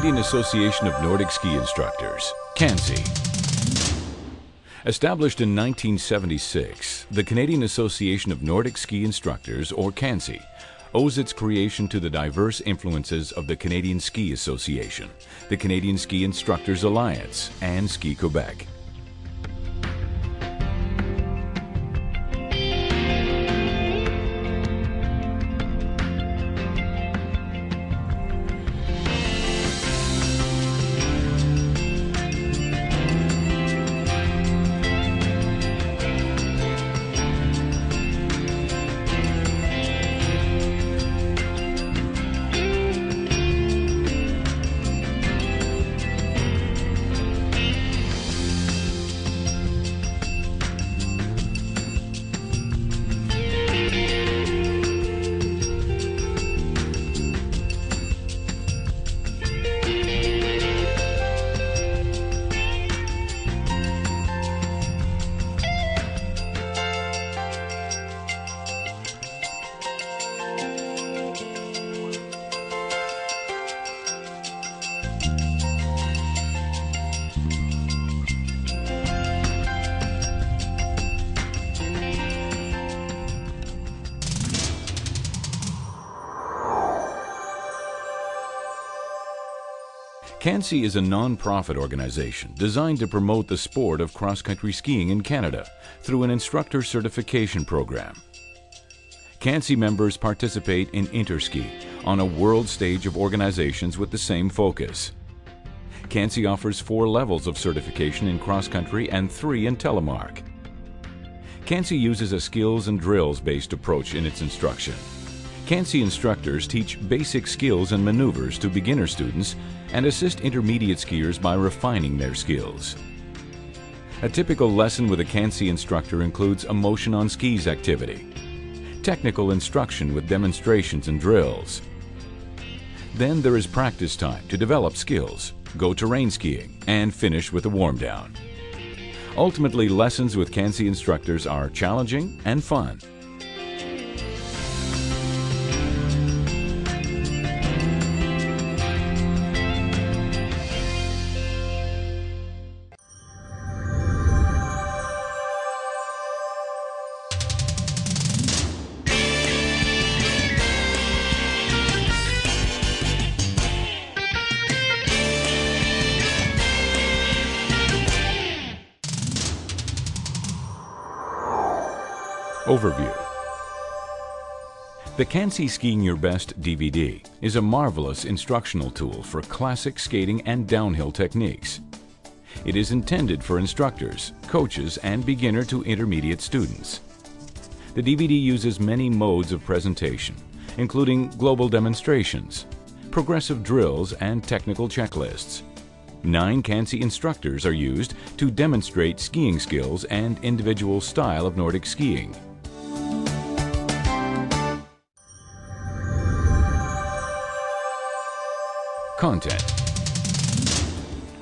Canadian Association of Nordic Ski Instructors, CANSI. Established in 1976, the Canadian Association of Nordic Ski Instructors, or CANSI, owes its creation to the diverse influences of the Canadian Ski Association, the Canadian Ski Instructors Alliance, and Ski Quebec. CANSI is a non-profit organization designed to promote the sport of cross-country skiing in Canada through an instructor certification program. CANSI members participate in Interski on a world stage of organizations with the same focus. CANSI offers 4 levels of certification in cross-country and 3 in telemark. CANSI uses a skills and drills-based approach in its instruction. CANSI instructors teach basic skills and maneuvers to beginner students and assist intermediate skiers by refining their skills. A typical lesson with a CANSI instructor includes a motion on skis activity, technical instruction with demonstrations and drills. Then there is practice time to develop skills, go terrain skiing, and finish with a warm-down. Ultimately, lessons with CANSI instructors are challenging and fun. Overview. The CANSI Skiing Your Best DVD is a marvelous instructional tool for classic skating and downhill techniques. It is intended for instructors, coaches, and beginner to intermediate students. The DVD uses many modes of presentation, including global demonstrations, progressive drills, and technical checklists. 9 CANSI instructors are used to demonstrate skiing skills and individual style of Nordic skiing. Content.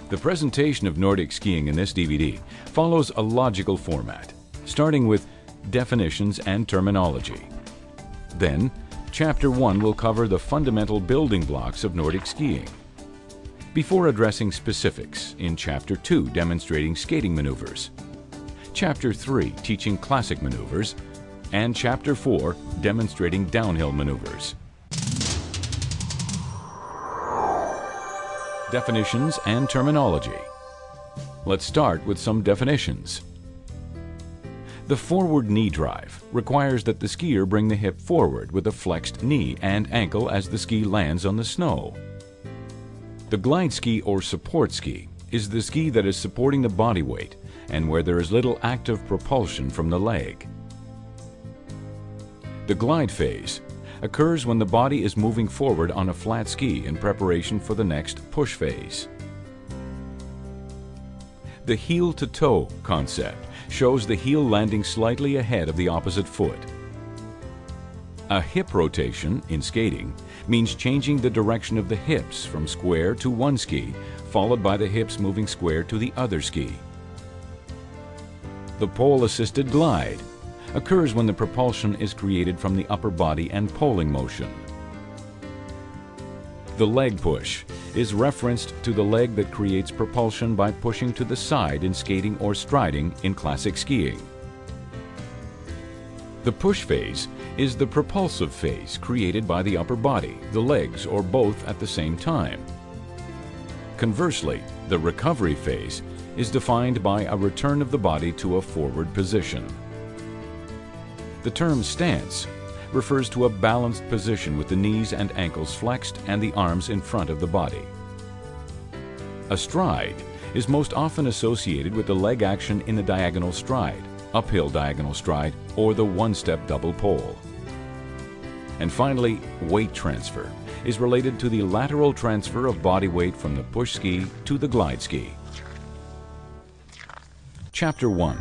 The presentation of Nordic skiing in this DVD follows a logical format, starting with definitions and terminology. Then, Chapter 1 will cover the fundamental building blocks of Nordic skiing, before addressing specifics in Chapter 2 demonstrating skating maneuvers, Chapter 3 teaching classic maneuvers, and Chapter 4 demonstrating downhill maneuvers. Definitions and terminology. Let's start with some definitions. The forward knee drive requires that the skier bring the hip forward with a flexed knee and ankle as the ski lands on the snow. The glide ski or support ski is the ski that is supporting the body weight and where there is little active propulsion from the leg. The glide phase occurs when the body is moving forward on a flat ski in preparation for the next push phase. The heel-to-toe concept shows the heel landing slightly ahead of the opposite foot. A hip rotation in skating means changing the direction of the hips from square to one ski, followed by the hips moving square to the other ski. The pole-assisted glide occurs when the propulsion is created from the upper body and poling motion. The leg push is referenced to the leg that creates propulsion by pushing to the side in skating or striding in classic skiing. The push phase is the propulsive phase created by the upper body, the legs, or both at the same time. Conversely, the recovery phase is defined by a return of the body to a forward position. The term stance refers to a balanced position with the knees and ankles flexed and the arms in front of the body. A stride is most often associated with the leg action in the diagonal stride, uphill diagonal stride, or the one-step double pole. And finally, weight transfer is related to the lateral transfer of body weight from the push ski to the glide ski. Chapter 1.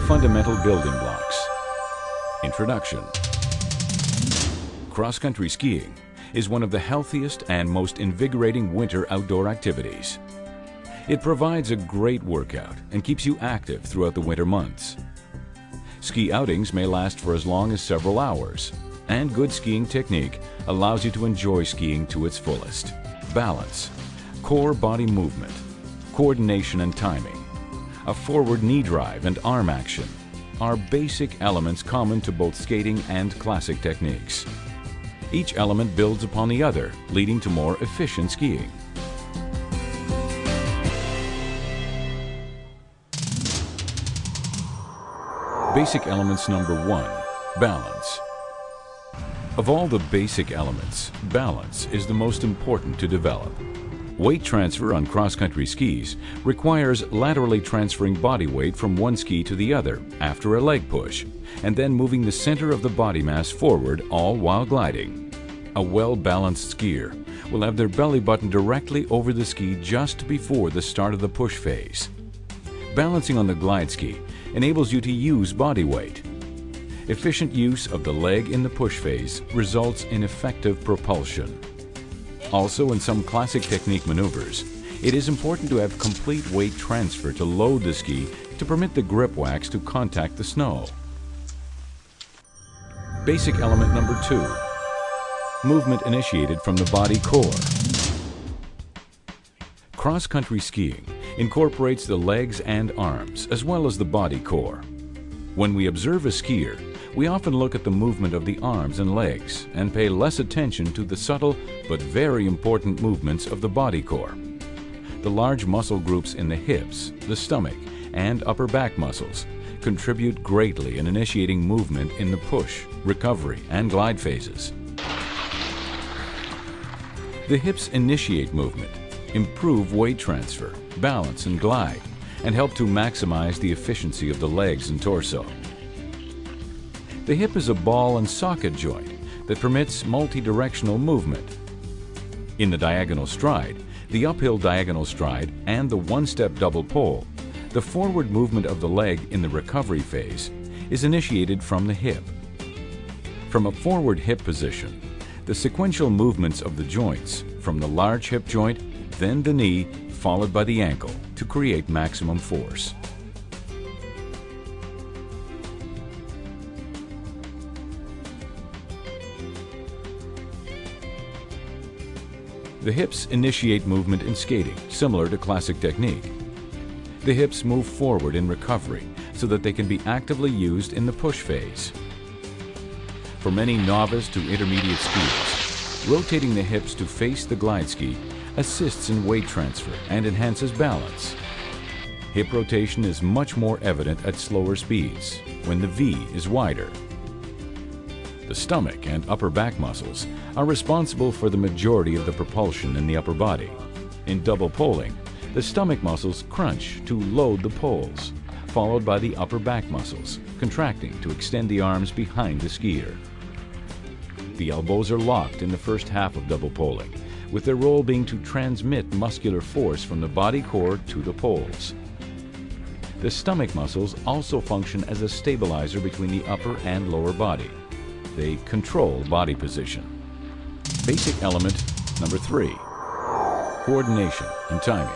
Fundamental Building Blocks. Introduction. Cross-country skiing is one of the healthiest and most invigorating winter outdoor activities. It provides a great workout and keeps you active throughout the winter months. Ski outings may last for as long as several hours, and good skiing technique allows you to enjoy skiing to its fullest. Balance, core body movement, coordination and timing, a forward knee drive and arm action are basic elements common to both skating and classic techniques. Each element builds upon the other, leading to more efficient skiing. Basic elements number 1, balance. Of all the basic elements, balance is the most important to develop. Weight transfer on cross-country skis requires laterally transferring body weight from one ski to the other after a leg push, and then moving the center of the body mass forward, all while gliding. A well-balanced skier will have their belly button directly over the ski just before the start of the push phase. Balancing on the glide ski enables you to use body weight. Efficient use of the leg in the push phase results in effective propulsion. Also, in some classic technique maneuvers, it is important to have complete weight transfer to load the ski to permit the grip wax to contact the snow. Basic element number 2, movement initiated from the body core. Cross-country skiing incorporates the legs and arms as well as the body core. When we observe a skier, we often look at the movement of the arms and legs and pay less attention to the subtle but very important movements of the body core. The large muscle groups in the hips, the stomach, and upper back muscles contribute greatly in initiating movement in the push, recovery, and glide phases. The hips initiate movement, improve weight transfer, balance, and glide, and help to maximize the efficiency of the legs and torso. The hip is a ball and socket joint that permits multi-directional movement. In the diagonal stride, the uphill diagonal stride, and the one-step double pole, the forward movement of the leg in the recovery phase is initiated from the hip. From a forward hip position, the sequential movements of the joints from the large hip joint, then the knee, followed by the ankle to create maximum force. The hips initiate movement in skating, similar to classic technique. The hips move forward in recovery so that they can be actively used in the push phase. For many novice to intermediate skiers, rotating the hips to face the glide ski assists in weight transfer and enhances balance. Hip rotation is much more evident at slower speeds, when the V is wider. The stomach and upper back muscles are responsible for the majority of the propulsion in the upper body. In double poling, the stomach muscles crunch to load the poles, followed by the upper back muscles, contracting to extend the arms behind the skier. The elbows are locked in the first half of double poling, with their role being to transmit muscular force from the body core to the poles. The stomach muscles also function as a stabilizer between the upper and lower body. They control body position. Basic element number 3, coordination and timing.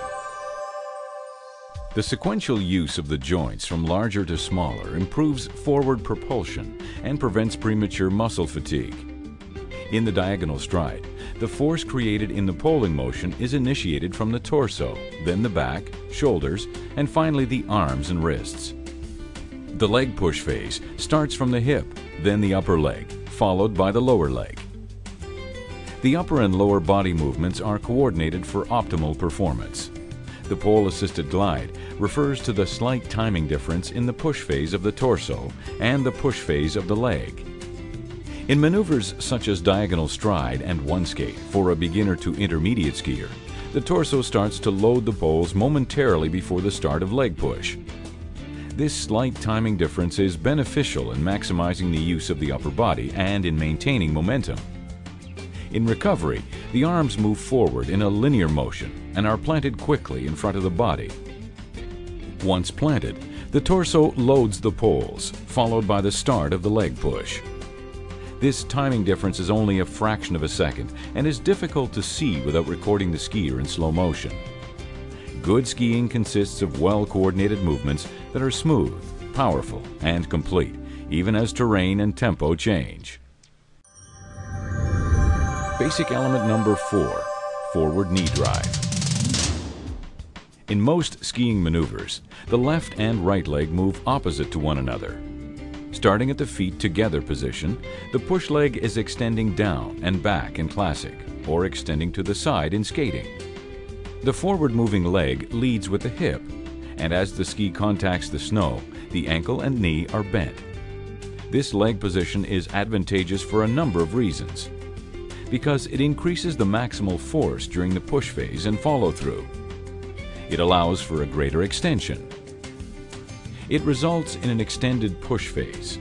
The sequential use of the joints from larger to smaller improves forward propulsion and prevents premature muscle fatigue. In the diagonal stride, The force created in the poling motion is initiated from the torso, then the back, shoulders, and finally the arms and wrists. The leg push phase starts from the hip, then the upper leg, followed by the lower leg. The upper and lower body movements are coordinated for optimal performance. The pole-assisted glide refers to the slight timing difference in the push phase of the torso and the push phase of the leg. In maneuvers such as diagonal stride and one skate for a beginner to intermediate skier, the torso starts to load the poles momentarily before the start of leg push. This slight timing difference is beneficial in maximizing the use of the upper body and in maintaining momentum. In recovery, the arms move forward in a linear motion and are planted quickly in front of the body. Once planted, the torso loads the poles, followed by the start of the leg push. This timing difference is only a fraction of a second and is difficult to see without recording the skier in slow motion. Good skiing consists of well-coordinated movements that are smooth, powerful, and complete, even as terrain and tempo change. Basic element number 4, forward knee drive. In most skiing maneuvers, the left and right leg move opposite to one another. Starting at the feet together position, the push leg is extending down and back in classic, or extending to the side in skating. The forward-moving leg leads with the hip, and as the ski contacts the snow, the ankle and knee are bent. This leg position is advantageous for a number of reasons. Because it increases the maximal force during the push phase and follow-through. It allows for a greater extension. It results in an extended push phase.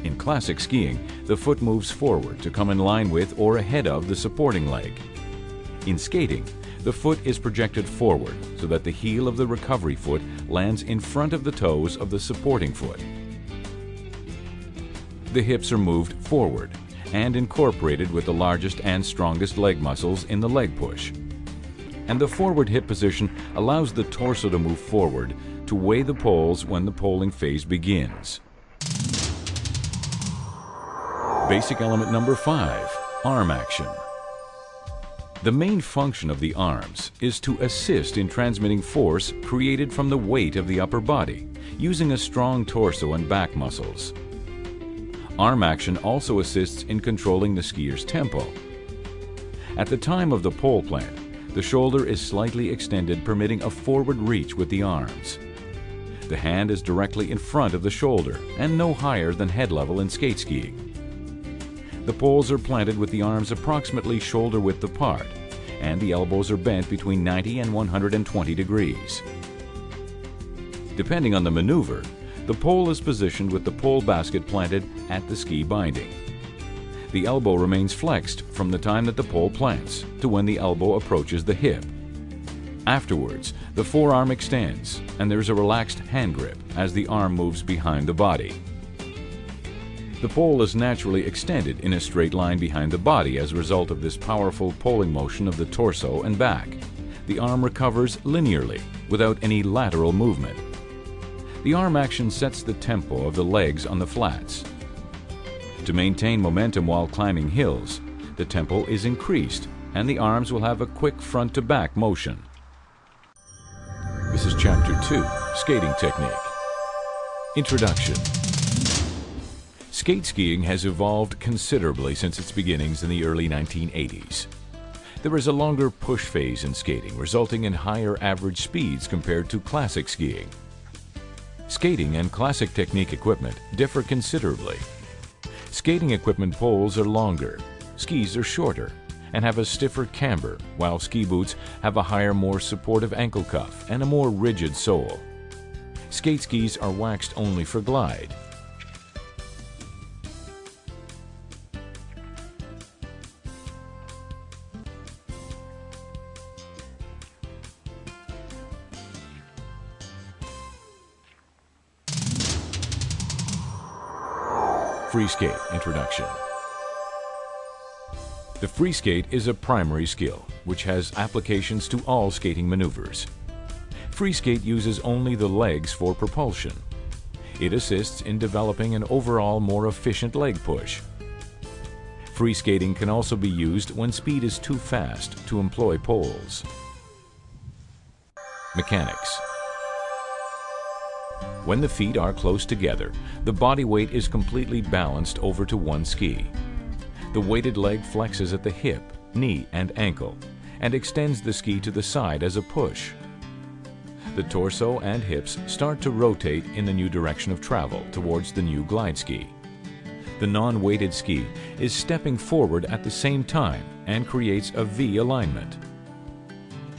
In classic skiing, the foot moves forward to come in line with or ahead of the supporting leg. In skating, the foot is projected forward so that the heel of the recovery foot lands in front of the toes of the supporting foot. The hips are moved forward and incorporated with the largest and strongest leg muscles in the leg push. And the forward hip position allows the torso to move forward to weigh the poles when the poling phase begins. Basic element number 5, arm action. The main function of the arms is to assist in transmitting force created from the weight of the upper body, using a strong torso and back muscles. Arm action also assists in controlling the skier's tempo. At the time of the pole plant, the shoulder is slightly extended, permitting a forward reach with the arms. The hand is directly in front of the shoulder and no higher than head level in skate skiing. The poles are planted with the arms approximately shoulder width apart, and the elbows are bent between 90 and 120 degrees. Depending on the maneuver, the pole is positioned with the pole basket planted at the ski binding. The elbow remains flexed from the time that the pole plants to when the elbow approaches the hip. Afterwards, the forearm extends and there is a relaxed hand grip as the arm moves behind the body. The pole is naturally extended in a straight line behind the body as a result of this powerful poling motion of the torso and back. The arm recovers linearly without any lateral movement. The arm action sets the tempo of the legs on the flats. To maintain momentum while climbing hills, the tempo is increased and the arms will have a quick front-to-back motion. This is Chapter 2, Skating Technique. Introduction. Skate skiing has evolved considerably since its beginnings in the early 1980s. There is a longer push phase in skating, resulting in higher average speeds compared to classic skiing. Skating and classic technique equipment differ considerably. Skating equipment poles are longer, skis are shorter, and have a stiffer camber, while ski boots have a higher, more supportive ankle cuff and a more rigid sole. Skate skis are waxed only for glide. Free skate introduction. The free skate is a primary skill, which has applications to all skating maneuvers. Free skate uses only the legs for propulsion. It assists in developing an overall more efficient leg push. Free skating can also be used when speed is too fast to employ poles. Mechanics. When the feet are close together, the body weight is completely balanced over to one ski. The weighted leg flexes at the hip, knee, and ankle, and extends the ski to the side as a push. The torso and hips start to rotate in the new direction of travel towards the new glide ski. The non-weighted ski is stepping forward at the same time and creates a V alignment.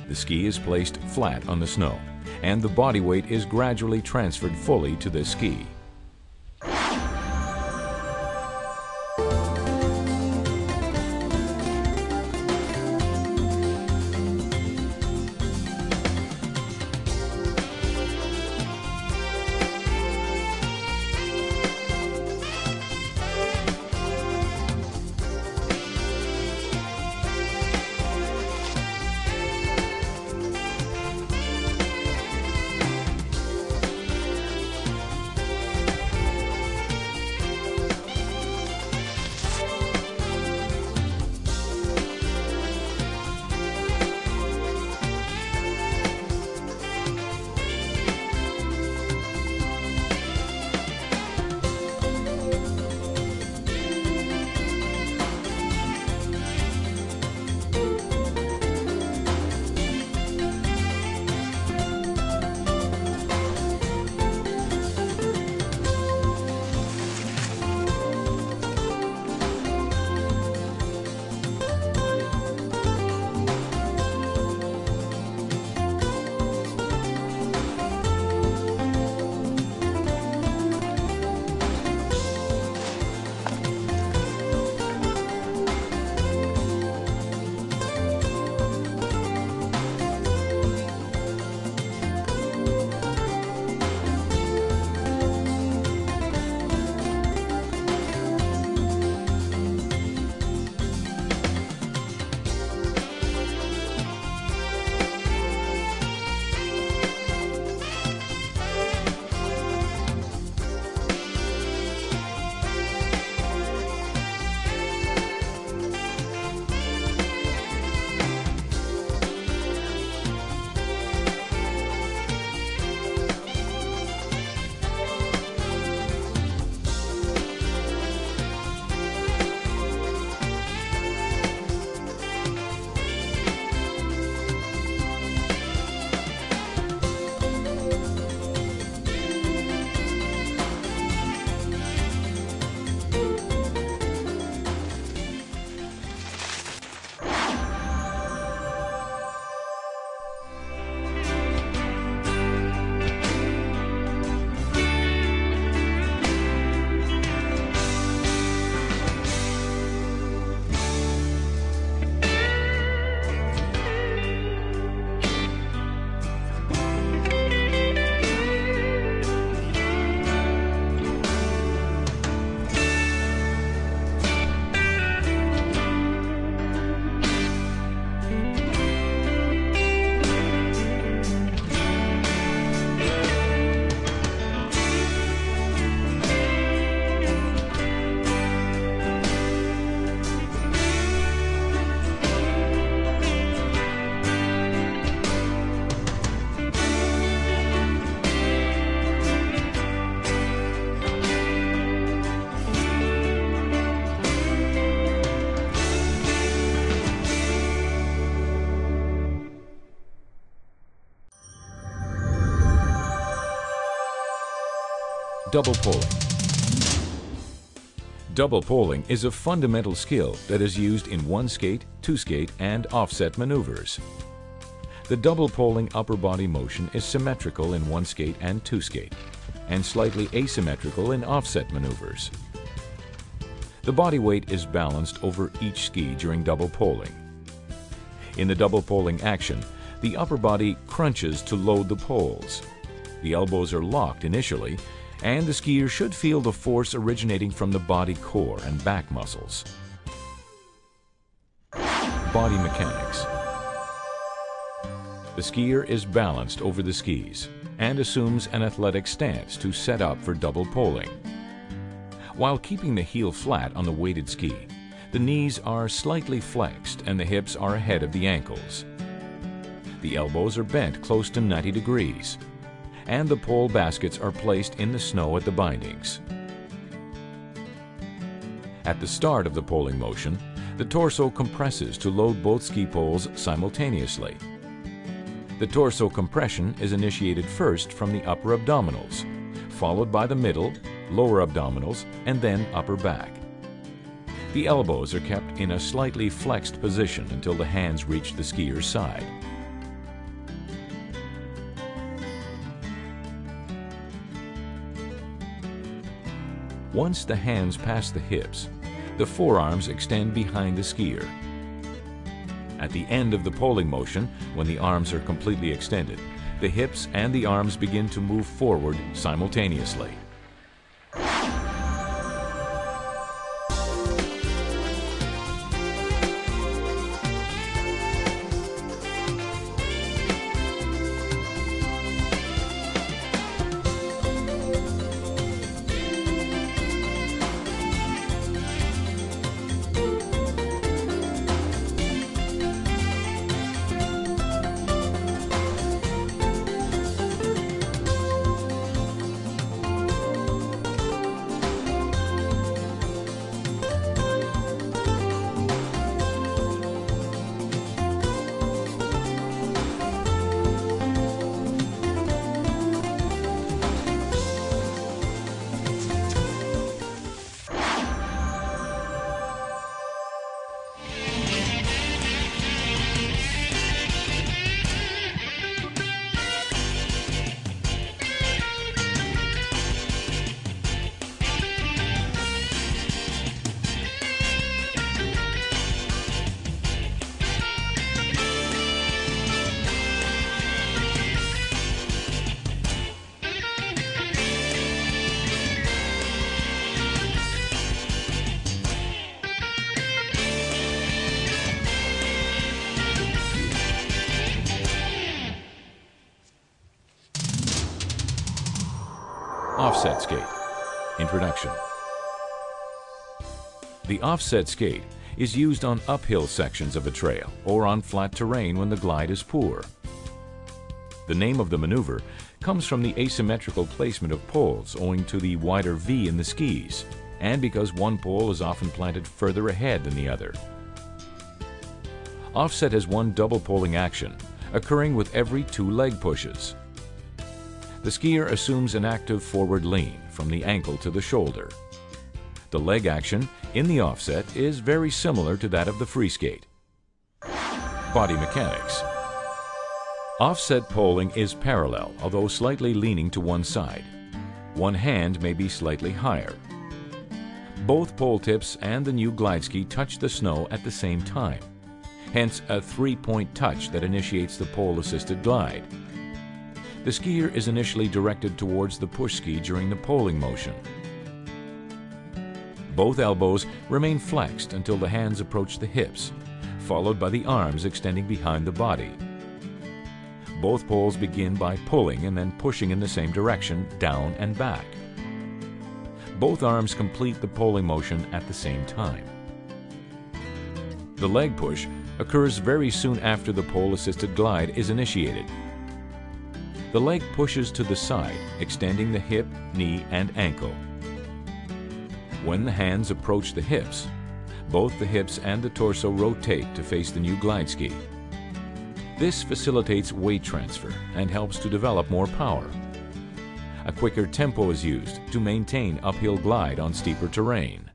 The ski is placed flat on the snow, and the body weight is gradually transferred fully to the ski. Double poling. Double poling is a fundamental skill that is used in one skate, two skate, and offset maneuvers. The double poling upper body motion is symmetrical in one skate and two skate, and slightly asymmetrical in offset maneuvers. The body weight is balanced over each ski during double poling. In the double poling action, the upper body crunches to load the poles. The elbows are locked initially, and the skier should feel the force originating from the body core and back muscles. Body mechanics. The skier is balanced over the skis and assumes an athletic stance to set up for double poling. While keeping the heel flat on the weighted ski, The knees are slightly flexed and the hips are ahead of the ankles. The elbows are bent close to 90 degrees, and the pole baskets are placed in the snow at the bindings. At the start of the poling motion, the torso compresses to load both ski poles simultaneously. The torso compression is initiated first from the upper abdominals, followed by the middle, lower abdominals, and then upper back. The elbows are kept in a slightly flexed position until the hands reach the skier's side. Once the hands pass the hips, the forearms extend behind the skier. At the end of the poling motion, when the arms are completely extended, the hips and the arms begin to move forward simultaneously. Offset skate. Introduction. The offset skate is used on uphill sections of a trail or on flat terrain when the glide is poor. The name of the maneuver comes from the asymmetrical placement of poles owing to the wider V in the skis, and because one pole is often planted further ahead than the other. Offset has one double poling action, occurring with every 2 leg pushes. The skier assumes an active forward lean from the ankle to the shoulder. The leg action in the offset is very similar to that of the free skate. Body mechanics. Offset poling is parallel, although slightly leaning to one side. One hand may be slightly higher. Both pole tips and the new glide ski touch the snow at the same time, hence a 3-point touch that initiates the pole-assisted glide. The skier is initially directed towards the push ski during the poling motion. Both elbows remain flexed until the hands approach the hips, followed by the arms extending behind the body. Both poles begin by pulling and then pushing in the same direction, down and back. Both arms complete the poling motion at the same time. The leg push occurs very soon after the pole-assisted glide is initiated. The leg pushes to the side, extending the hip, knee, and ankle. When the hands approach the hips, both the hips and the torso rotate to face the new glide ski. This facilitates weight transfer and helps to develop more power. A quicker tempo is used to maintain uphill glide on steeper terrain.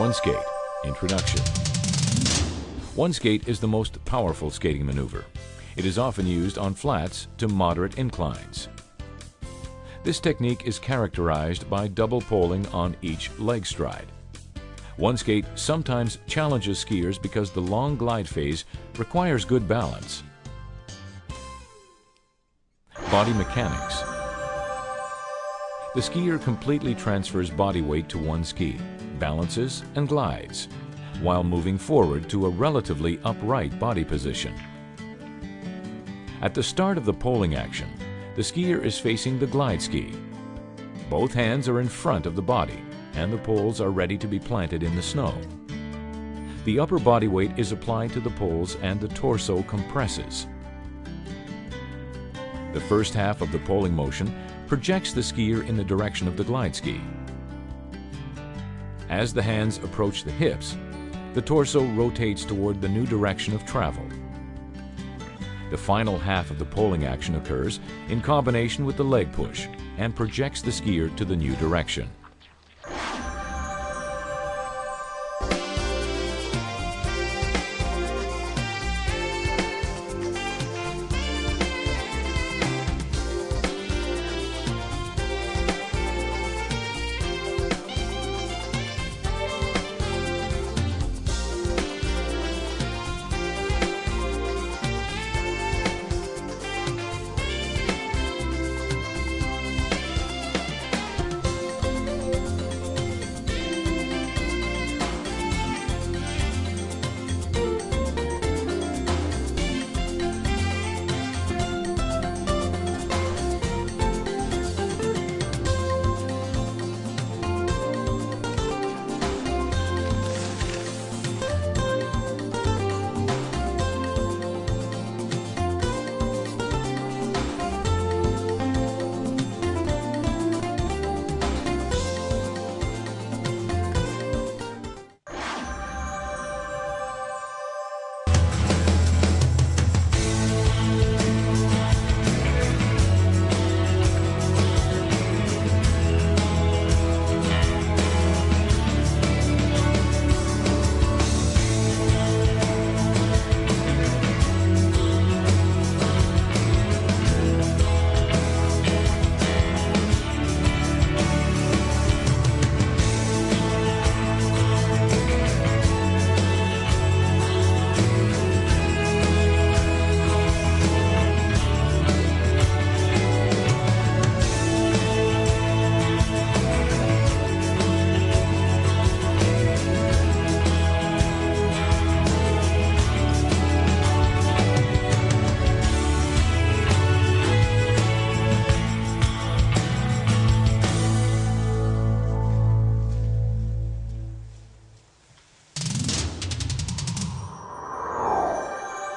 One skate. Introduction. One skate is the most powerful skating maneuver. It is often used on flats to moderate inclines. This technique is characterized by double poling on each leg stride. One skate sometimes challenges skiers because the long glide phase requires good balance. Body mechanics. The skier completely transfers body weight to one ski, balances and glides, while moving forward to a relatively upright body position. At the start of the poling action, the skier is facing the glide ski. Both hands are in front of the body, and the poles are ready to be planted in the snow. The upper body weight is applied to the poles and the torso compresses. The first half of the poling motion projects the skier in the direction of the glide ski. As the hands approach the hips, the torso rotates toward the new direction of travel. The final half of the poling action occurs in combination with the leg push and projects the skier to the new direction.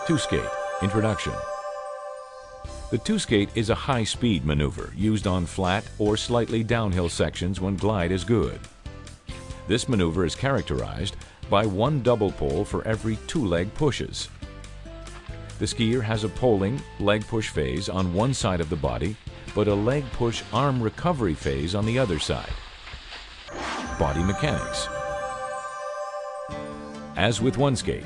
Two-skate. Introduction. The two-skate is a high-speed maneuver used on flat or slightly downhill sections when glide is good. This maneuver is characterized by one double pole for every two leg pushes. The skier has a poling leg push phase on one side of the body, but a leg push arm recovery phase on the other side. Body mechanics. As with one skate,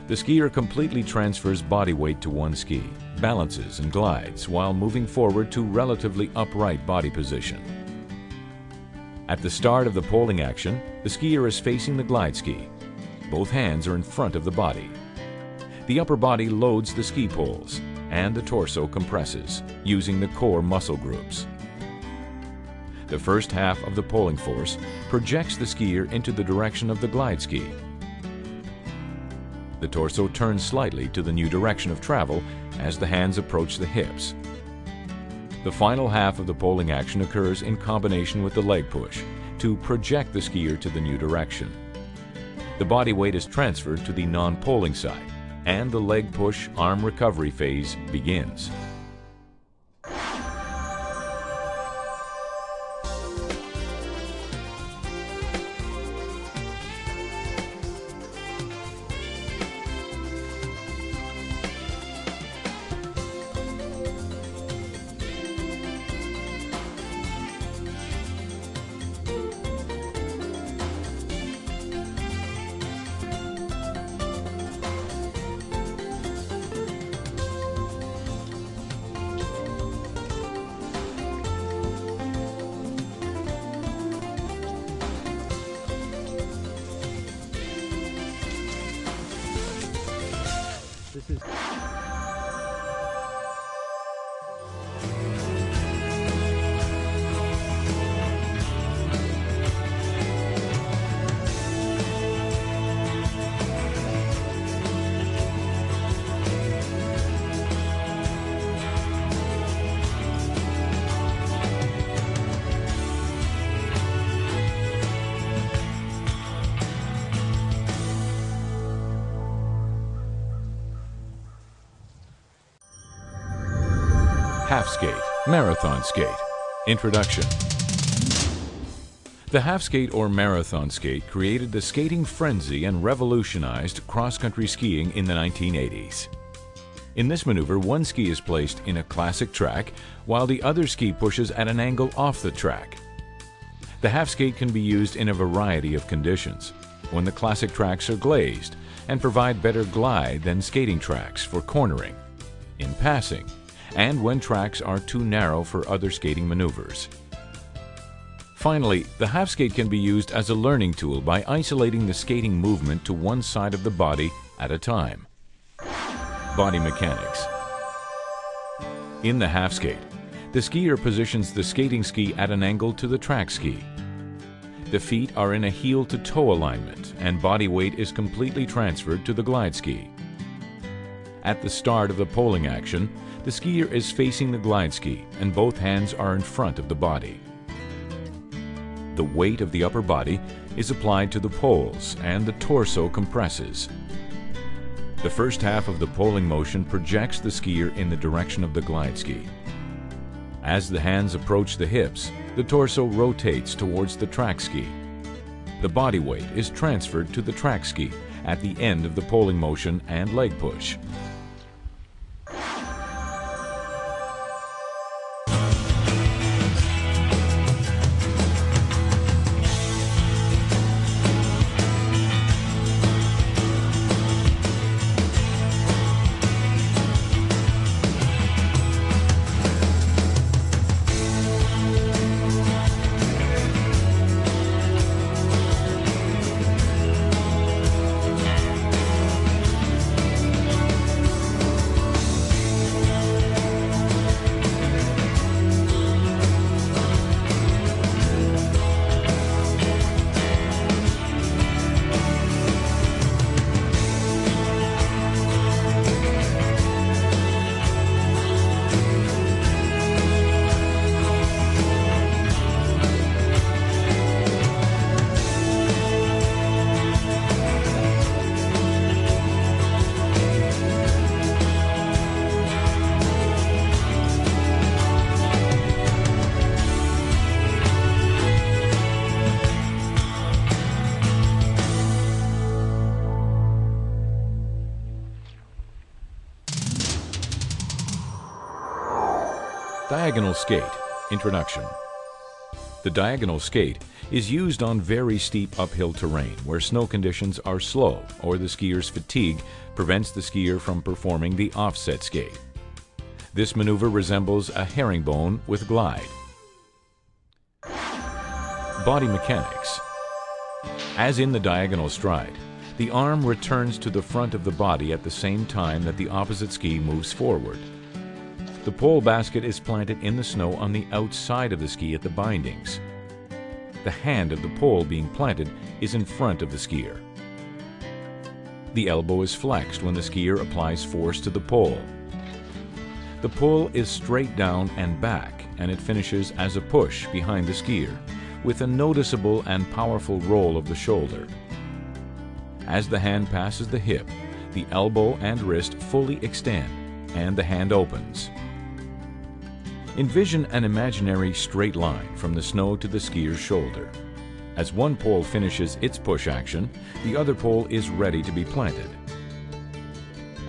the skier completely transfers body weight to one ski, balances and glides while moving forward to relatively upright body position. At the start of the poling action, the skier is facing the glide ski. Both hands are in front of the body. The upper body loads the ski poles, and the torso compresses, using the core muscle groups. The first half of the poling force projects the skier into the direction of the glide ski. The torso turns slightly to the new direction of travel as the hands approach the hips. The final half of the poling action occurs in combination with the leg push to project the skier to the new direction. The body weight is transferred to the non-poling side, and the leg push arm recovery phase begins. This is Half skate, marathon skate. Introduction. The half skate or marathon skate created the skating frenzy and revolutionized cross-country skiing in the 1980s. In this maneuver, one ski is placed in a classic track while the other ski pushes at an angle off the track. The half skate can be used in a variety of conditions. When the classic tracks are glazed and provide better glide than skating tracks for cornering, in passing, and when tracks are too narrow for other skating maneuvers. Finally, the half skate can be used as a learning tool by isolating the skating movement to one side of the body at a time. Body mechanics. In the half skate, the skier positions the skating ski at an angle to the track ski. The feet are in a heel-to-toe alignment and body weight is completely transferred to the glide ski. At the start of the poling action, the skier is facing the glide ski and both hands are in front of the body. The weight of the upper body is applied to the poles and the torso compresses. The first half of the poling motion projects the skier in the direction of the glide ski. As the hands approach the hips, the torso rotates towards the track ski. The body weight is transferred to the track ski at the end of the poling motion and leg push. Diagonal skate. Introduction. The diagonal skate is used on very steep uphill terrain where snow conditions are slow or the skier's fatigue prevents the skier from performing the offset skate. This maneuver resembles a herringbone with glide. Body mechanics. As in the diagonal stride, the arm returns to the front of the body at the same time that the opposite ski moves forward. The pole basket is planted in the snow on the outside of the ski at the bindings. The hand of the pole being planted is in front of the skier. The elbow is flexed when the skier applies force to the pole. The pull is straight down and back, and it finishes as a push behind the skier, with a noticeable and powerful roll of the shoulder. As the hand passes the hip, the elbow and wrist fully extend, and the hand opens. Envision an imaginary straight line from the snow to the skier's shoulder. As one pole finishes its push action, the other pole is ready to be planted.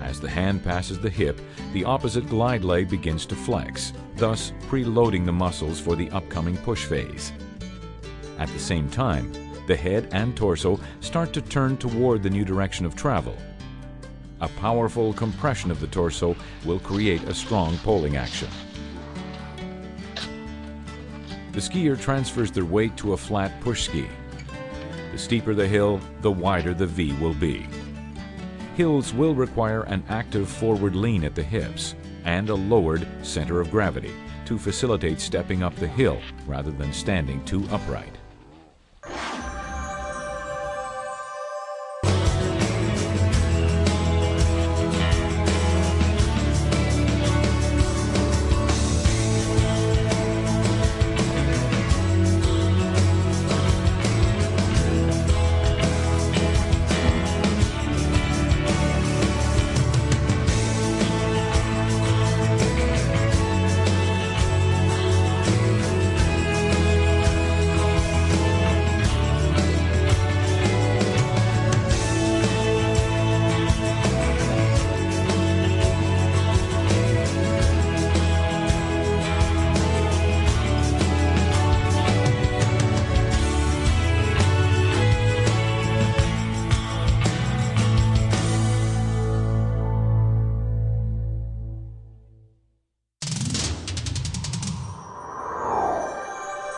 As the hand passes the hip, the opposite glide leg begins to flex, thus preloading the muscles for the upcoming push phase. At the same time, the head and torso start to turn toward the new direction of travel. A powerful compression of the torso will create a strong poling action. The skier transfers their weight to a flat push ski. The steeper the hill, the wider the V will be. Hills will require an active forward lean at the hips and a lowered center of gravity to facilitate stepping up the hill rather than standing too upright.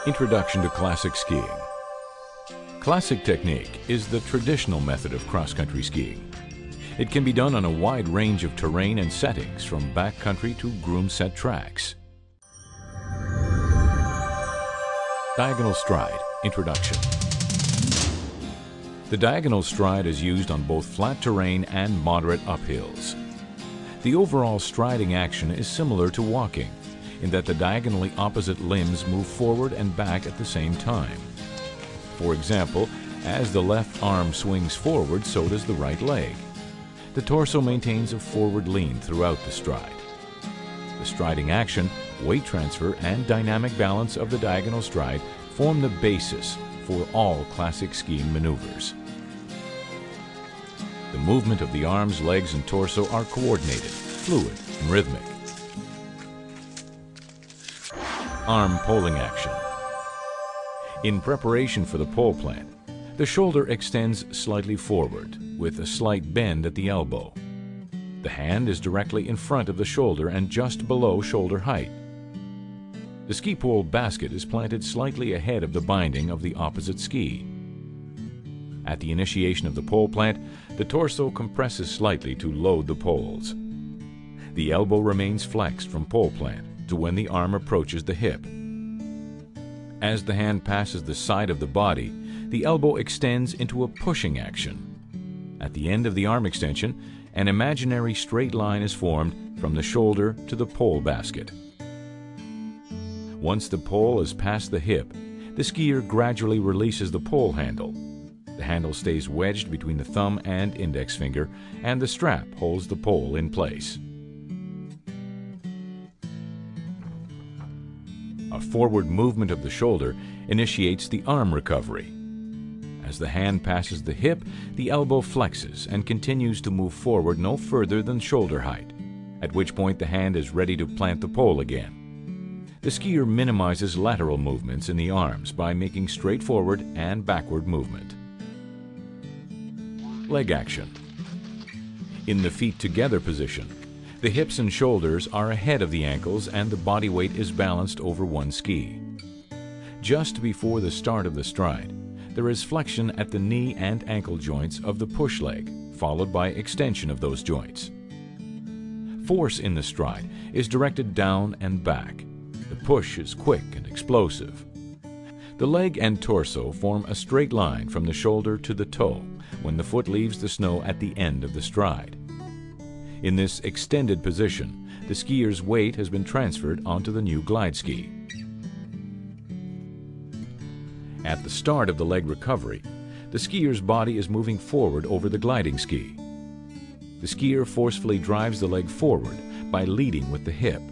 Introduction to Classic Skiing. Classic technique is the traditional method of cross-country skiing. It can be done on a wide range of terrain and settings, from backcountry to groom-set tracks. Diagonal stride. Introduction. The diagonal stride is used on both flat terrain and moderate uphills. The overall striding action is similar to walking, in that the diagonally opposite limbs move forward and back at the same time. For example, as the left arm swings forward, so does the right leg. The torso maintains a forward lean throughout the stride. The striding action, weight transfer, and dynamic balance of the diagonal stride form the basis for all classic skiing maneuvers. The movement of the arms, legs, and torso are coordinated, fluid, and rhythmic. Arm poling action. In preparation for the pole plant, the shoulder extends slightly forward with a slight bend at the elbow. The hand is directly in front of the shoulder and just below shoulder height. The ski pole basket is planted slightly ahead of the binding of the opposite ski. At the initiation of the pole plant, the torso compresses slightly to load the poles. The elbow remains flexed from pole plant to when the arm approaches the hip. As the hand passes the side of the body, the elbow extends into a pushing action. At the end of the arm extension, an imaginary straight line is formed from the shoulder to the pole basket. Once the pole is past the hip, the skier gradually releases the pole handle. The handle stays wedged between the thumb and index finger, and the strap holds the pole in place. A forward movement of the shoulder initiates the arm recovery. As the hand passes the hip, the elbow flexes and continues to move forward no further than shoulder height, at which point the hand is ready to plant the pole again. The skier minimizes lateral movements in the arms by making straight forward and backward movement. Leg action. In the feet together position, the hips and shoulders are ahead of the ankles and the body weight is balanced over one ski. Just before the start of the stride, there is flexion at the knee and ankle joints of the push leg, followed by extension of those joints. Force in the stride is directed down and back. The push is quick and explosive. The leg and torso form a straight line from the shoulder to the toe when the foot leaves the snow at the end of the stride. In this extended position, the skier's weight has been transferred onto the new glide ski. At the start of the leg recovery, the skier's body is moving forward over the gliding ski. The skier forcefully drives the leg forward by leading with the hip.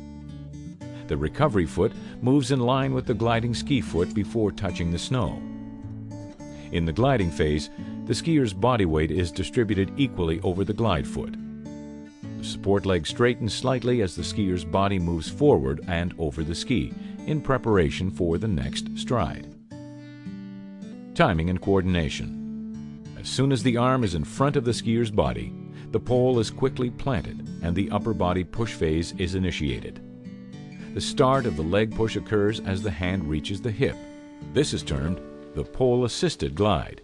The recovery foot moves in line with the gliding ski foot before touching the snow. In the gliding phase, the skier's body weight is distributed equally over the glide foot. The support leg straightens slightly as the skier's body moves forward and over the ski in preparation for the next stride. Timing and coordination. As soon as the arm is in front of the skier's body, the pole is quickly planted and the upper body push phase is initiated. The start of the leg push occurs as the hand reaches the hip. This is termed the pole-assisted glide.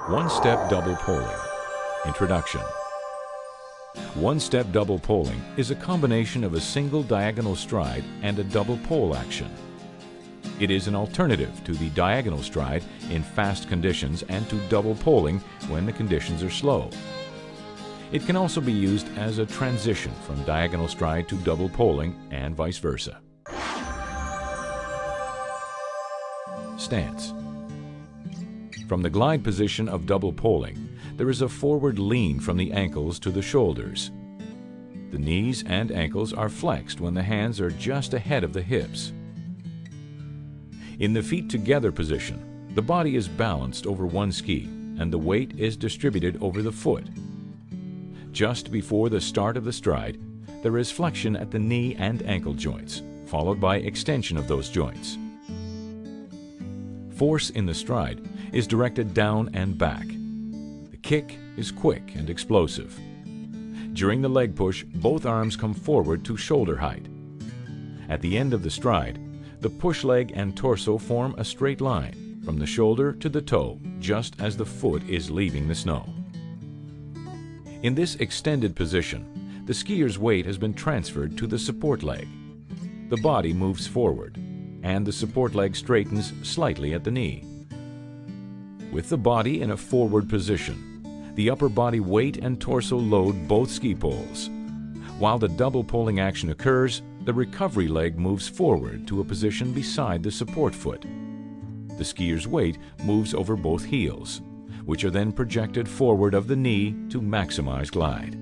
One-step double poling. Introduction. One-step double poling is a combination of a single diagonal stride and a double pole action. It is an alternative to the diagonal stride in fast conditions and to double poling when the conditions are slow. It can also be used as a transition from diagonal stride to double poling and vice versa. Stance. From the glide position of double poling, there is a forward lean from the ankles to the shoulders. The knees and ankles are flexed when the hands are just ahead of the hips. In the feet together position, the body is balanced over one ski and the weight is distributed over the foot. Just before the start of the stride, there is flexion at the knee and ankle joints, followed by extension of those joints. Force in the stride is directed down and back. The kick is quick and explosive. During the leg push, both arms come forward to shoulder height. At the end of the stride, the push leg and torso form a straight line from the shoulder to the toe, just as the foot is leaving the snow. In this extended position, the skier's weight has been transferred to the support leg. The body moves forward, and the support leg straightens slightly at the knee. With the body in a forward position, the upper body weight and torso load both ski poles. While the double poling action occurs, the recovery leg moves forward to a position beside the support foot. The skier's weight moves over both heels, which are then projected forward of the knee to maximize glide.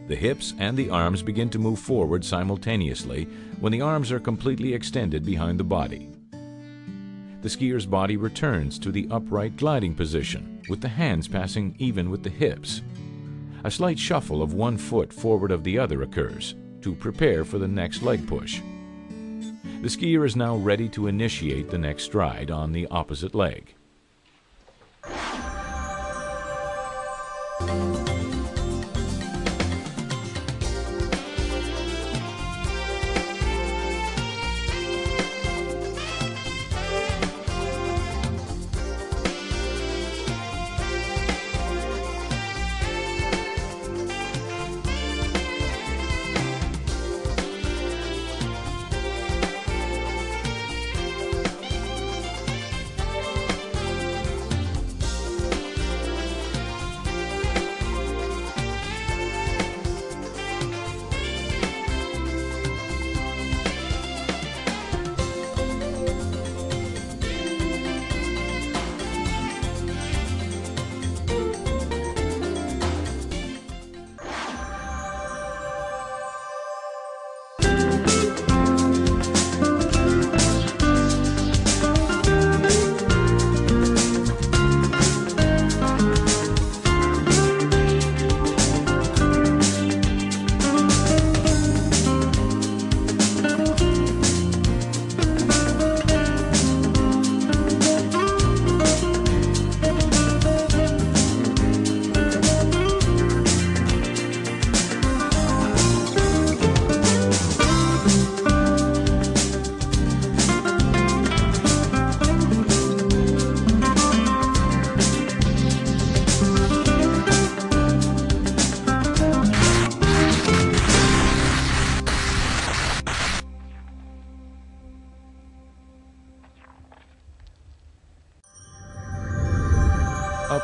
The hips and the arms begin to move forward simultaneously when the arms are completely extended behind the body. The skier's body returns to the upright gliding position, with the hands passing even with the hips. A slight shuffle of one foot forward of the other occurs to prepare for the next leg push. The skier is now ready to initiate the next stride on the opposite leg.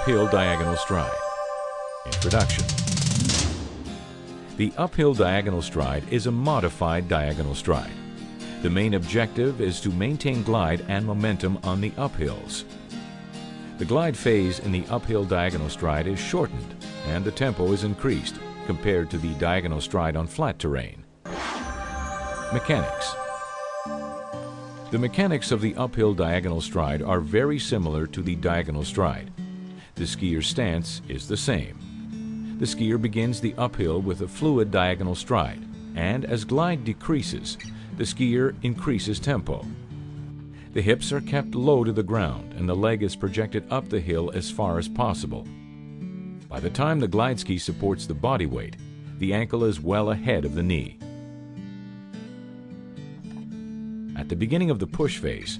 Uphill diagonal stride. Introduction. The uphill diagonal stride is a modified diagonal stride. The main objective is to maintain glide and momentum on the uphills. The glide phase in the uphill diagonal stride is shortened and the tempo is increased compared to the diagonal stride on flat terrain. Mechanics. The mechanics of the uphill diagonal stride are very similar to the diagonal stride. The skier's stance is the same. The skier begins the uphill with a fluid diagonal stride, and as glide decreases, the skier increases tempo. The hips are kept low to the ground and the leg is projected up the hill as far as possible. By the time the glide ski supports the body weight, the ankle is well ahead of the knee. At the beginning of the push phase,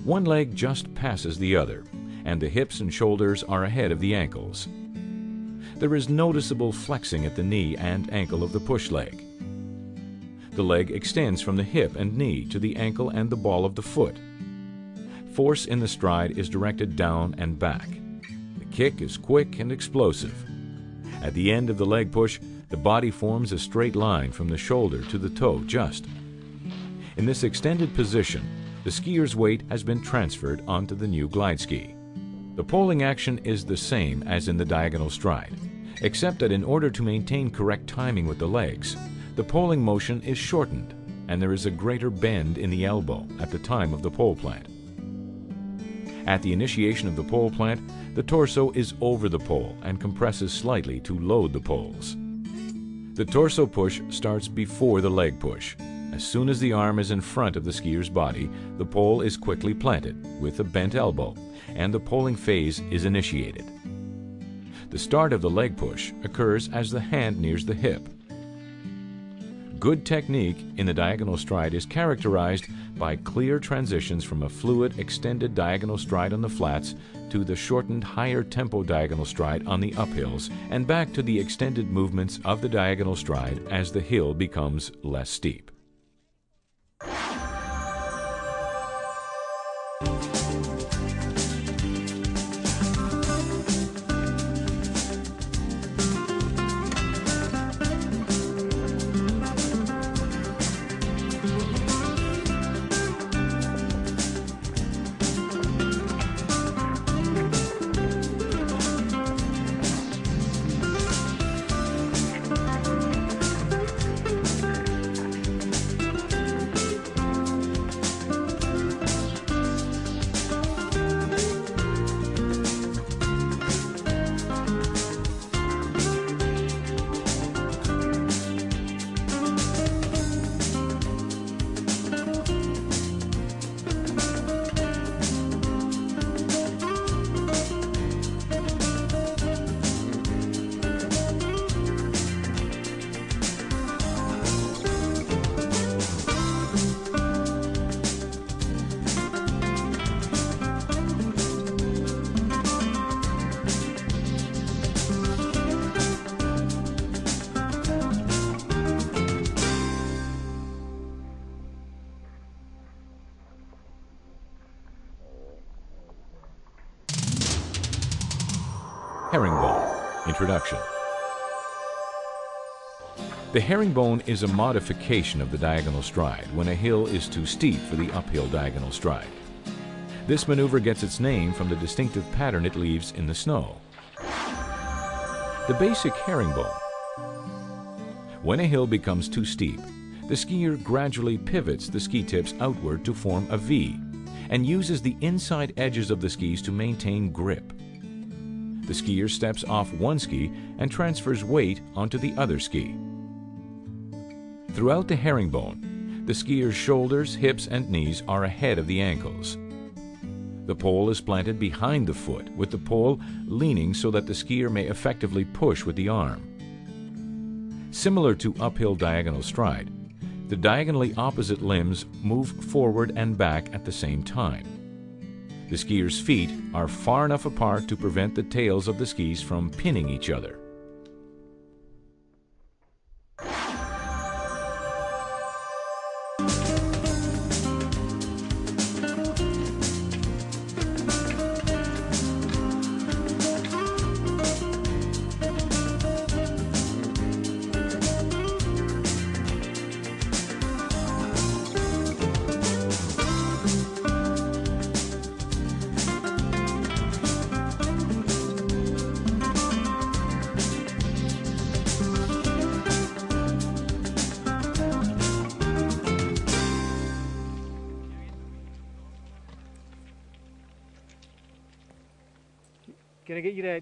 one leg just passes the other, and the hips and shoulders are ahead of the ankles. There is noticeable flexing at the knee and ankle of the push leg. The leg extends from the hip and knee to the ankle and the ball of the foot. Force in the stride is directed down and back. The kick is quick and explosive. At the end of the leg push, the body forms a straight line from the shoulder to the toe just. In this extended position, the skier's weight has been transferred onto the new glide ski. The poling action is the same as in the diagonal stride, except that in order to maintain correct timing with the legs, the poling motion is shortened and there is a greater bend in the elbow at the time of the pole plant. At the initiation of the pole plant, the torso is over the pole and compresses slightly to load the poles. The torso push starts before the leg push. As soon as the arm is in front of the skier's body, the pole is quickly planted with a bent elbow, and the poling phase is initiated. The start of the leg push occurs as the hand nears the hip. Good technique in the diagonal stride is characterized by clear transitions from a fluid extended diagonal stride on the flats to the shortened higher tempo diagonal stride on the uphills, and back to the extended movements of the diagonal stride as the hill becomes less steep. Herringbone. Introduction. The herringbone is a modification of the diagonal stride when a hill is too steep for the uphill diagonal stride. This maneuver gets its name from the distinctive pattern it leaves in the snow. The basic herringbone. When a hill becomes too steep, the skier gradually pivots the ski tips outward to form a V and uses the inside edges of the skis to maintain grip. The skier steps off one ski and transfers weight onto the other ski. Throughout the herringbone, the skier's shoulders, hips, and knees are ahead of the ankles. The pole is planted behind the foot, with the pole leaning so that the skier may effectively push with the arm. Similar to uphill diagonal stride, the diagonally opposite limbs move forward and back at the same time. The skier's feet are far enough apart to prevent the tails of the skis from pinning each other. Can I get you to...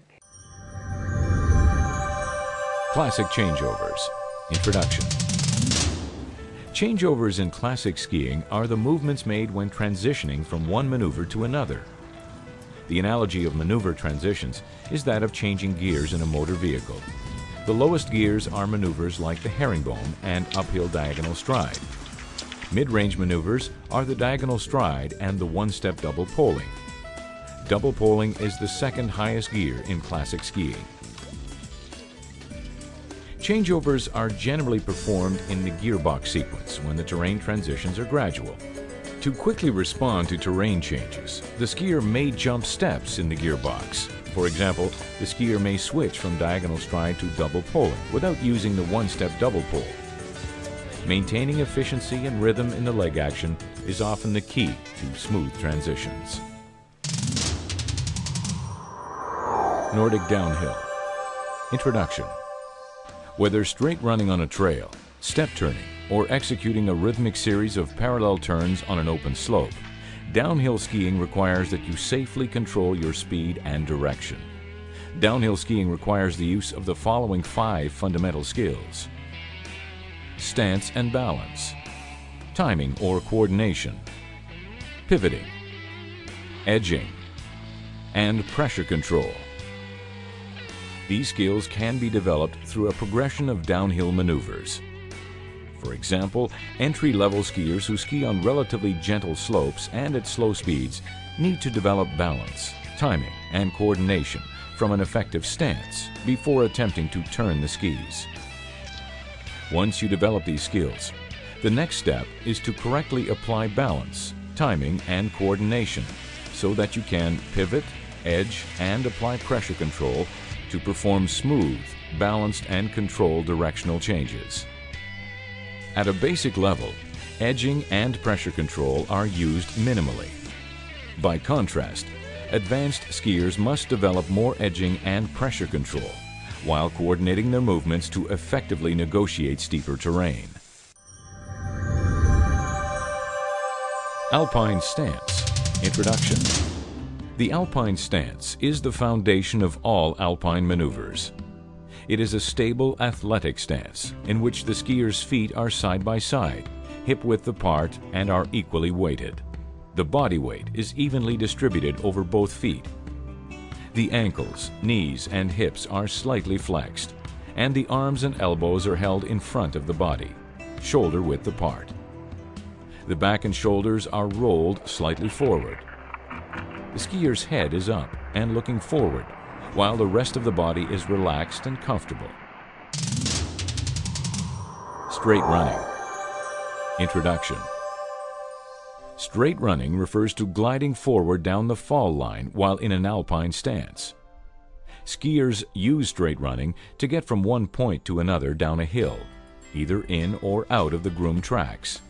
Classic changeovers. Introduction. Changeovers in classic skiing are the movements made when transitioning from one maneuver to another. The analogy of maneuver transitions is that of changing gears in a motor vehicle. The lowest gears are maneuvers like the herringbone and uphill diagonal stride. Mid-range maneuvers are the diagonal stride and the one-step double poling. Double poling is the second highest gear in classic skiing. Changeovers are generally performed in the gearbox sequence when the terrain transitions are gradual. To quickly respond to terrain changes, the skier may jump steps in the gearbox. For example, the skier may switch from diagonal stride to double poling without using the one-step double pole. Maintaining efficiency and rhythm in the leg action is often the key to smooth transitions. Nordic downhill. Introduction. Whether straight running on a trail, step turning, or executing a rhythmic series of parallel turns on an open slope, downhill skiing requires that you safely control your speed and direction. Downhill skiing requires the use of the following 5 fundamental skills: stance and balance, timing or coordination, pivoting, edging, and pressure control. These skills can be developed through a progression of downhill maneuvers. For example, entry-level skiers who ski on relatively gentle slopes and at slow speeds need to develop balance, timing, and coordination from an effective stance before attempting to turn the skis. Once you develop these skills, the next step is to correctly apply balance, timing, and coordination so that you can pivot, edge, and apply pressure control to perform smooth, balanced, and controlled directional changes. At a basic level, edging and pressure control are used minimally. By contrast, advanced skiers must develop more edging and pressure control while coordinating their movements to effectively negotiate steeper terrain. Alpine stance. Introduction. The alpine stance is the foundation of all alpine maneuvers. It is a stable, athletic stance in which the skier's feet are side by side, hip-width apart, and are equally weighted. The body weight is evenly distributed over both feet. The ankles, knees, and hips are slightly flexed, and the arms and elbows are held in front of the body, shoulder-width apart. The back and shoulders are rolled slightly forward. The skier's head is up and looking forward, while the rest of the body is relaxed and comfortable. Straight running. Introduction. Straight running refers to gliding forward down the fall line while in an alpine stance. Skiers use straight running to get from one point to another down a hill, either in or out of the groomed tracks.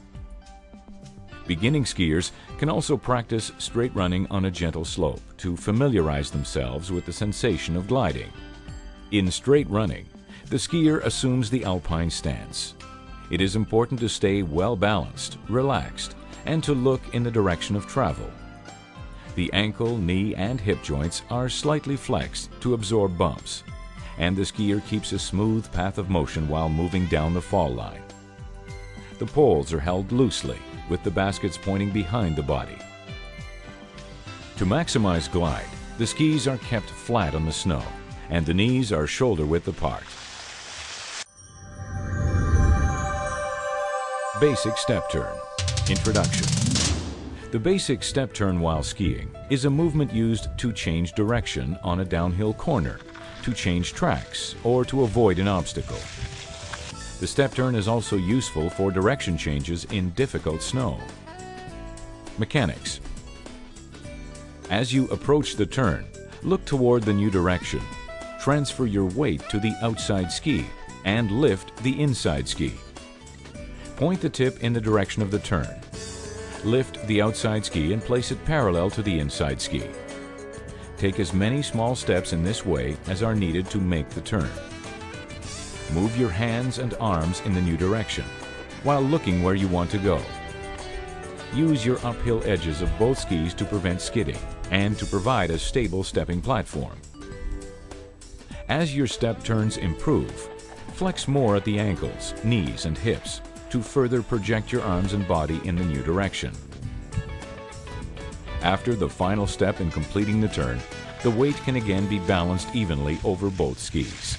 Beginning skiers can also practice straight running on a gentle slope to familiarize themselves with the sensation of gliding. In straight running, the skier assumes the alpine stance. It is important to stay well balanced, relaxed, and to look in the direction of travel. The ankle, knee, and hip joints are slightly flexed to absorb bumps, and the skier keeps a smooth path of motion while moving down the fall line. The poles are held loosely, with the baskets pointing behind the body. To maximize glide, the skis are kept flat on the snow, and the knees are shoulder-width apart. Basic step turn. Introduction. The basic step turn while skiing is a movement used to change direction on a downhill corner, to change tracks, or to avoid an obstacle. The step turn is also useful for direction changes in difficult snow. Mechanics. As you approach the turn, look toward the new direction. Transfer your weight to the outside ski and lift the inside ski. Point the tip in the direction of the turn. Lift the outside ski and place it parallel to the inside ski. Take as many small steps in this way as are needed to make the turn. Move your hands and arms in the new direction, while looking where you want to go. Use your uphill edges of both skis to prevent skidding and to provide a stable stepping platform. As your step turns improve, flex more at the ankles, knees, and hips to further project your arms and body in the new direction. After the final step in completing the turn, the weight can again be balanced evenly over both skis.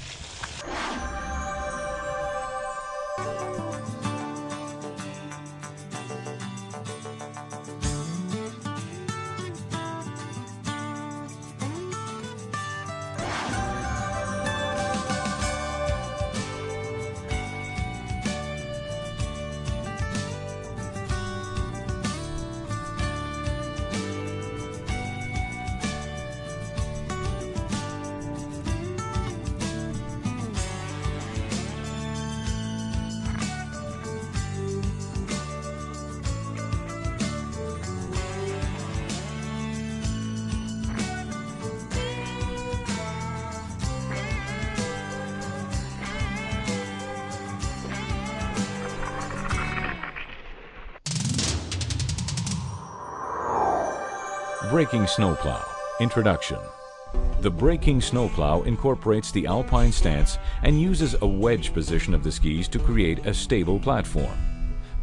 Braking snowplow. Introduction. The braking snowplow incorporates the alpine stance and uses a wedge position of the skis to create a stable platform,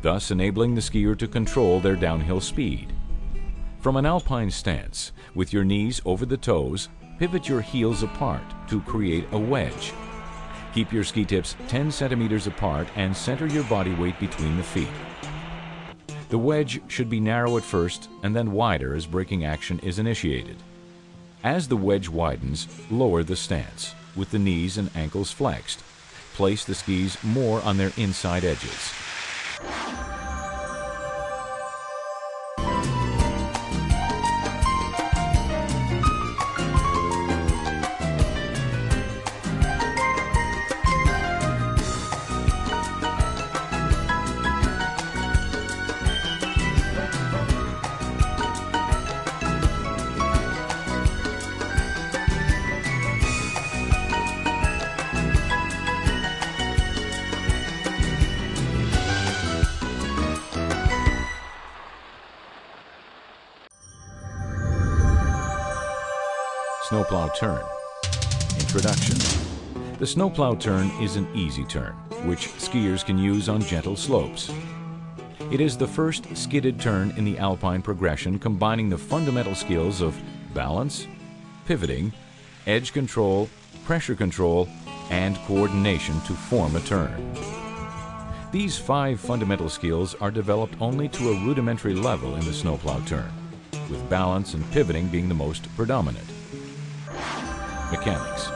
thus enabling the skier to control their downhill speed. From an alpine stance, with your knees over the toes, pivot your heels apart to create a wedge. Keep your ski tips 10 centimeters apart and center your body weight between the feet. The wedge should be narrow at first and then wider as braking action is initiated. As the wedge widens, lower the stance, with the knees and ankles flexed. Place the skis more on their inside edges. Snowplow turn. Introduction. The snowplow turn is an easy turn, which skiers can use on gentle slopes. It is the first skidded turn in the alpine progression, combining the fundamental skills of balance, pivoting, edge control, pressure control, and coordination to form a turn. These 5 fundamental skills are developed only to a rudimentary level in the snowplow turn, with balance and pivoting being the most predominant. Mechanics.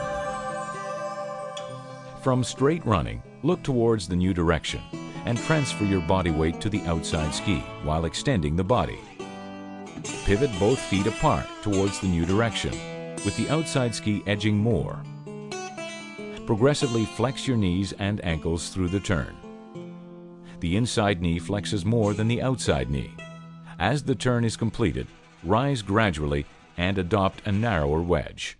From straight running, look towards the new direction and transfer your body weight to the outside ski while extending the body. Pivot both feet apart towards the new direction, with the outside ski edging more. Progressively flex your knees and ankles through the turn. The inside knee flexes more than the outside knee. As the turn is completed, rise gradually and adopt a narrower wedge.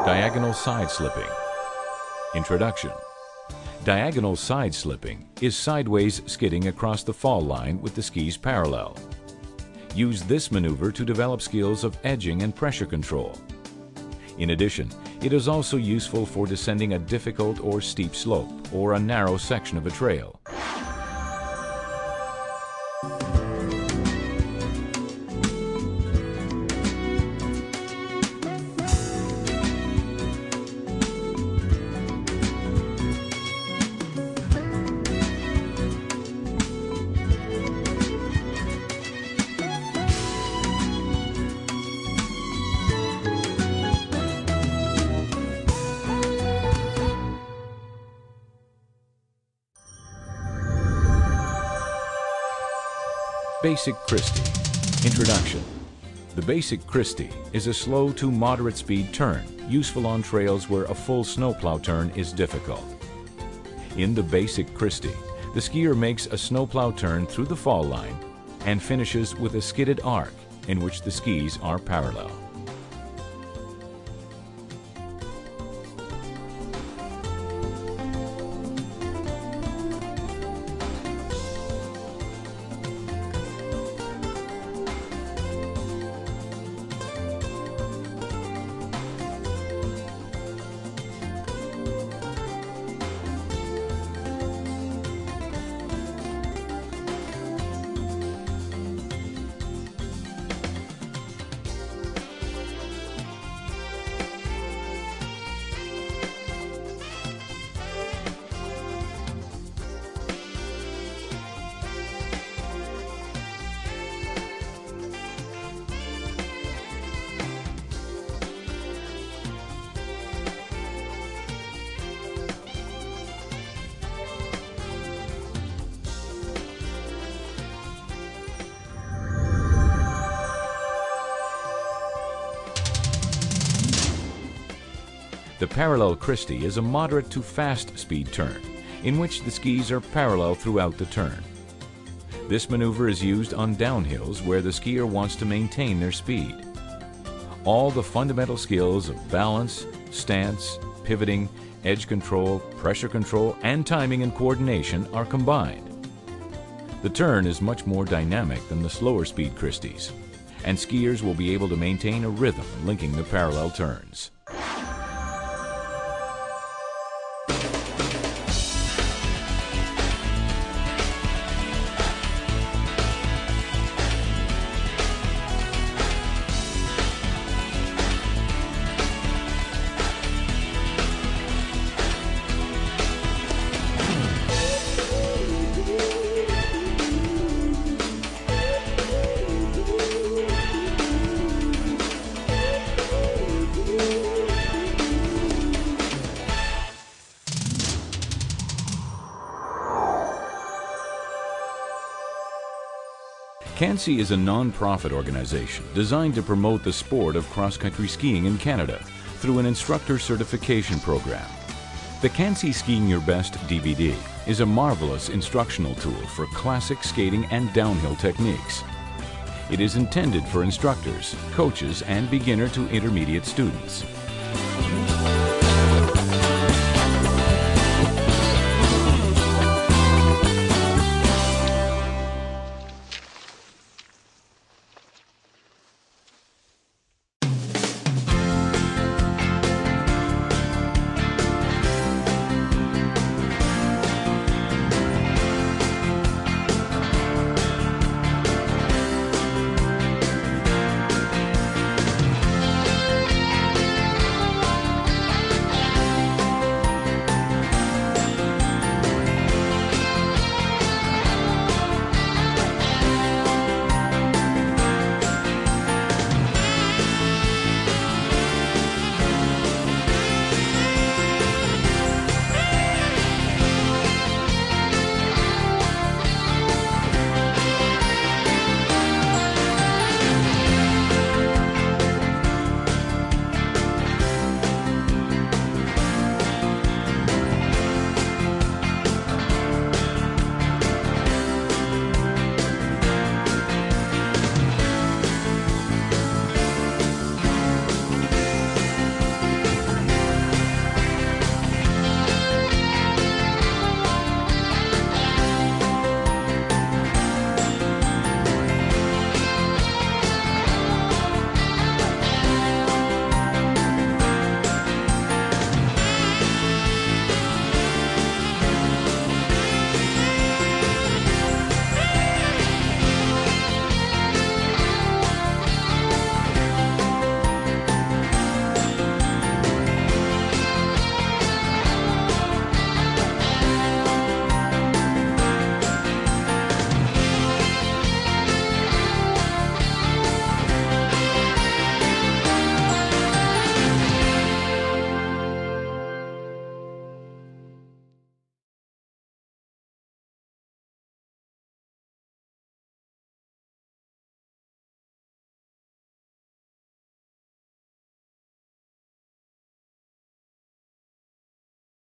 Diagonal side slipping. Introduction. Diagonal side slipping is sideways skidding across the fall line with the skis parallel. Use this maneuver to develop skills of edging and pressure control. In addition, it is also useful for descending a difficult or steep slope or a narrow section of a trail. Basic Christie. Introduction. The Basic Christie is a slow to moderate speed turn, useful on trails where a full snowplow turn is difficult. In the Basic Christie, the skier makes a snowplow turn through the fall line and finishes with a skidded arc in which the skis are parallel. The parallel Christie is a moderate to fast speed turn, in which the skis are parallel throughout the turn. This maneuver is used on downhills where the skier wants to maintain their speed. All the fundamental skills of balance, stance, pivoting, edge control, pressure control, and timing and coordination are combined. The turn is much more dynamic than the slower speed Christies, and skiers will be able to maintain a rhythm linking the parallel turns. CANSI is a non-profit organization designed to promote the sport of cross-country skiing in Canada through an instructor certification program. The CANSI Skiing Your Best DVD is a marvelous instructional tool for classic skating and downhill techniques. It is intended for instructors, coaches, and beginner to intermediate students.